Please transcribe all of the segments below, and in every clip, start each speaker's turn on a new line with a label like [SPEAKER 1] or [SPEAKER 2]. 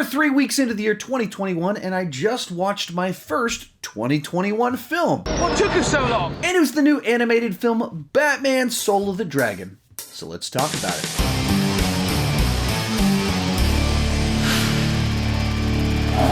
[SPEAKER 1] We're 3 weeks into the year 2021, and I just watched my first 2021 film.
[SPEAKER 2] What took us so long?
[SPEAKER 1] And it was the new animated film, Batman Soul of the Dragon. So let's talk about it.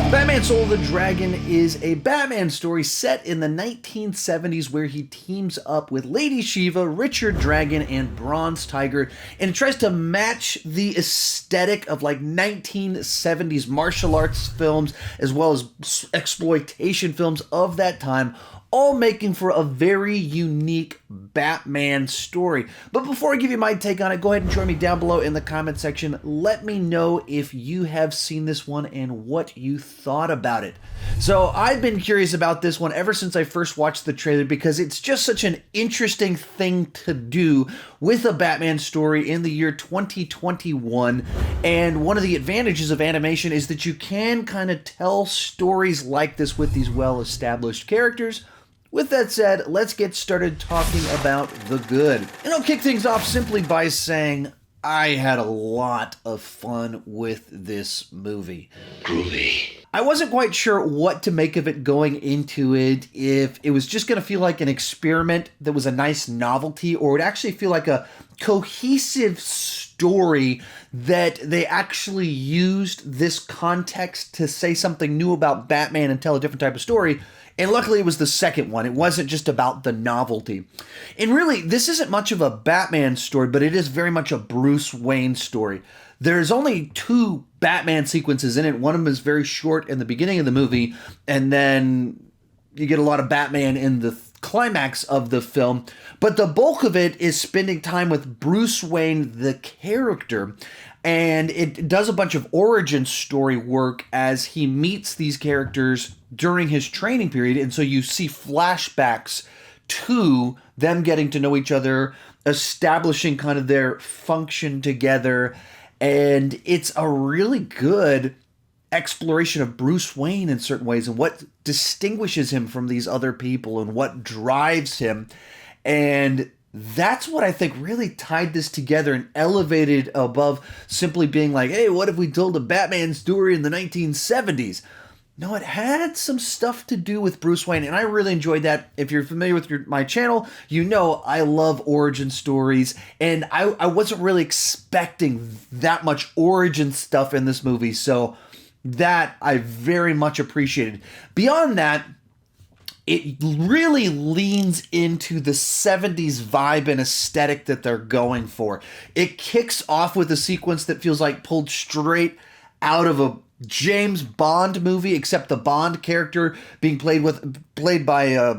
[SPEAKER 1] Batman Soul of the Dragon is a Batman story set in the 1970s where he teams up with Lady Shiva, Richard Dragon, and Bronze Tiger, and it tries to match the aesthetic of like 1970s martial arts films as well as exploitation films of that time, all making for a very unique Batman story. But before I give you my take on it, go ahead and join me down below in the comment section. Let me know if you have seen this one and what you thought about it. So I've been curious about this one ever since I first watched the trailer because it's just such an interesting thing to do with a Batman story in the year 2021. And one of the advantages of animation is that you can kind of tell stories like this with these well-established characters. With that said, let's get started talking about the good. And I'll kick things off simply by saying I had a lot of fun with this movie.
[SPEAKER 3] Groovy.
[SPEAKER 1] I wasn't quite sure what to make of it going into it, if it was just going to feel like an experiment that was a nice novelty, or it would actually feel like a cohesive story that they actually used this context to say something new about Batman and tell a different type of story. And luckily it was the second one. It wasn't just about the novelty. And really, this isn't much of a Batman story, but it is very much a Bruce Wayne story. There's only 2 Batman sequences in it. One of them is very short in the beginning of the movie, and then you get a lot of Batman in the climax of the film. But the bulk of it is spending time with Bruce Wayne, the character. And it does a bunch of origin story work as he meets these characters during his training period. And so you see flashbacks to them getting to know each other, establishing kind of their function together. And it's a really good exploration of Bruce Wayne in certain ways and what distinguishes him from these other people and what drives him. And that's what I think really tied this together and elevated above simply being like, hey, what if we told a Batman story in the 1970s? No, it had some stuff to do with Bruce Wayne, and I really enjoyed that. If you're familiar with my channel, you know I love origin stories, and I wasn't really expecting that much origin stuff in this movie, so that I very much appreciated. Beyond that, it really leans into the 70s vibe and aesthetic that they're going for. It kicks off with a sequence that feels like pulled straight out of a James Bond movie, except the Bond character being played by a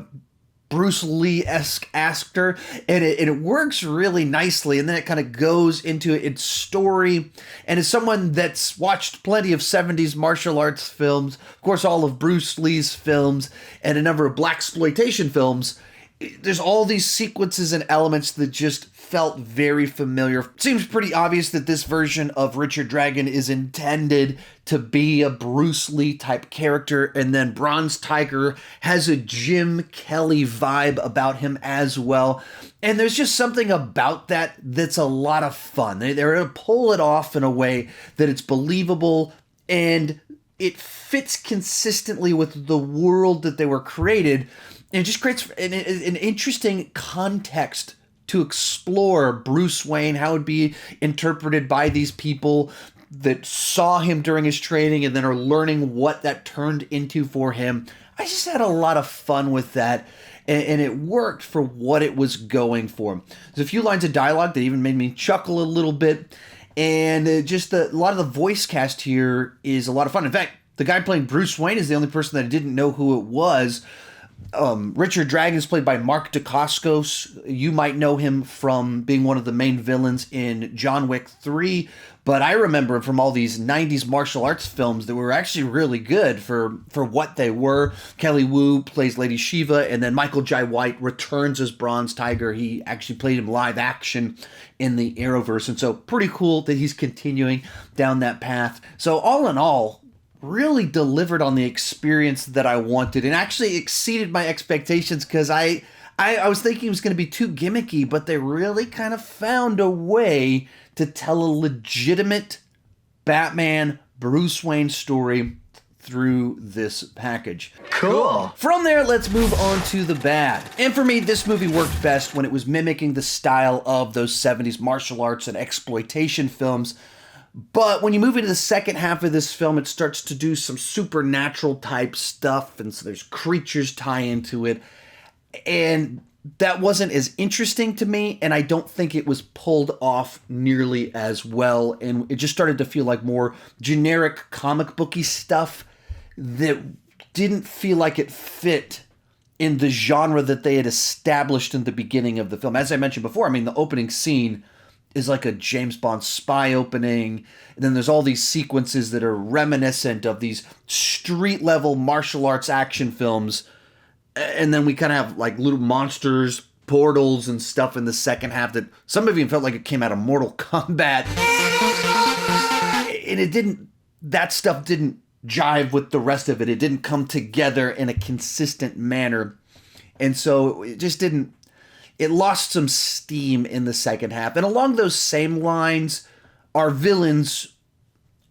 [SPEAKER 1] Bruce Lee-esque actor, and it works really nicely, and then it kind of goes into its story. And as someone that's watched plenty of 70s martial arts films, of course all of Bruce Lee's films, and a number of blaxploitation films, there's all these sequences and elements that just felt very familiar. Seems pretty obvious that this version of Richard Dragon is intended to be a Bruce Lee type character, and then Bronze Tiger has a Jim Kelly vibe about him as well. And there's just something about that that's a lot of fun. They're going to pull it off in a way that it's believable and it fits consistently with the world that they were created. And it just creates an interesting context to explore Bruce Wayne, how it would be interpreted by these people that saw him during his training and then are learning what that turned into for him. I just had a lot of fun with that, and it worked for what it was going for. There's a few lines of dialogue that even made me chuckle a little bit, and just a lot of the voice cast here is a lot of fun. In fact, the guy playing Bruce Wayne is the only person that I didn't know who it was. Richard Dragon is played by Mark Dacascos. You might know him from being one of the main villains in John Wick 3, but I remember him from all these 90s martial arts films that were actually really good for what they were. Kelly Wu plays Lady Shiva, and then Michael Jai White returns as Bronze Tiger. He actually played him live action in the Arrowverse, and so pretty cool that he's continuing down that path. So all in all, really delivered on the experience that I wanted and actually exceeded my expectations, because I was thinking it was going to be too gimmicky, but they really kind of found a way to tell a legitimate Batman Bruce Wayne story through this package.
[SPEAKER 2] Cool.
[SPEAKER 1] From there, let's move on to the bad. And for me, this movie worked best when it was mimicking the style of those 70s martial arts and exploitation films. But when you move into the second half of this film, it starts to do some supernatural type stuff, and so there's creatures tie into it. And that wasn't as interesting to me, and I don't think it was pulled off nearly as well. And it just started to feel like more generic comic booky stuff that didn't feel like it fit in the genre that they had established in the beginning of the film. As I mentioned before, I mean, the opening scene is like a James Bond spy opening. And then there's all these sequences that are reminiscent of these street-level martial arts action films. And then we kind of have like little monsters, portals, and stuff in the second half that some of you felt like it came out of Mortal Kombat. And it didn't, that stuff didn't jive with the rest of it. It didn't come together in a consistent manner. And so it just didn't, it lost some steam in the second half. And along those same lines, our villains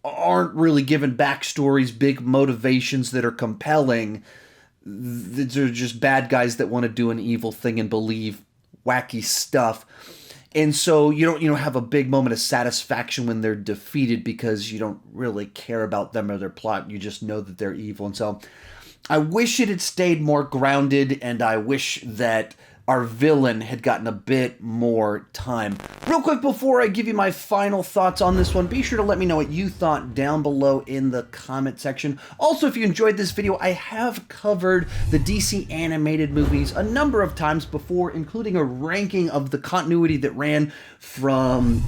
[SPEAKER 1] aren't really given backstories, big motivations that are compelling. They're just bad guys that want to do an evil thing and believe wacky stuff. And so you don't have a big moment of satisfaction when they're defeated because you don't really care about them or their plot. You just know that they're evil. And so I wish it had stayed more grounded, and I wish that our villain had gotten a bit more time. Real quick before I give you my final thoughts on this one, be sure to let me know what you thought down below in the comment section. Also, if you enjoyed this video, I have covered the DC animated movies a number of times before, including a ranking of the continuity that ran from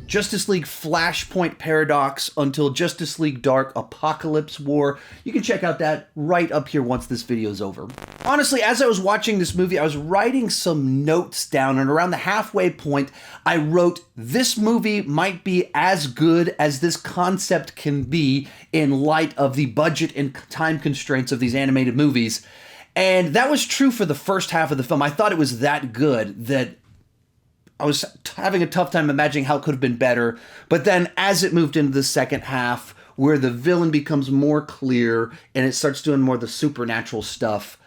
[SPEAKER 1] Justice League Flashpoint Paradox until Justice League Dark Apocalypse War. You can check out that right up here once this video is over. Honestly, as I was watching this movie, I was writing some notes down, and around the halfway point, I wrote, this movie might be as good as this concept can be in light of the budget and time constraints of these animated movies. And that was true for the first half of the film. I thought it was that good that I was having a tough time imagining how it could have been better. But then as it moved into the second half, where the villain becomes more clear and it starts doing more of the supernatural stuff,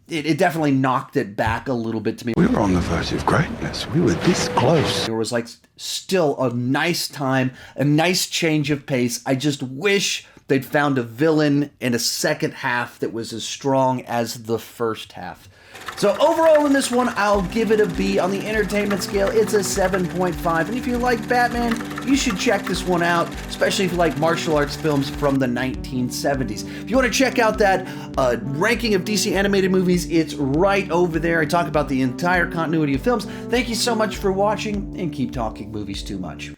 [SPEAKER 1] it definitely knocked it back a little bit to me.
[SPEAKER 2] We were on the verge of greatness. We were this close.
[SPEAKER 1] There was like still a nice time, a nice change of pace. I just wish they'd found a villain in a second half that was as strong as the first half. So overall in this one, I'll give it a B. On the entertainment scale, it's a 7.5. And if you like Batman, you should check this one out, especially if you like martial arts films from the 1970s. If you want to check out that ranking of DC animated movies, it's right over there. I talk about the entire continuity of films. Thank you so much for watching, and keep talking movies too much.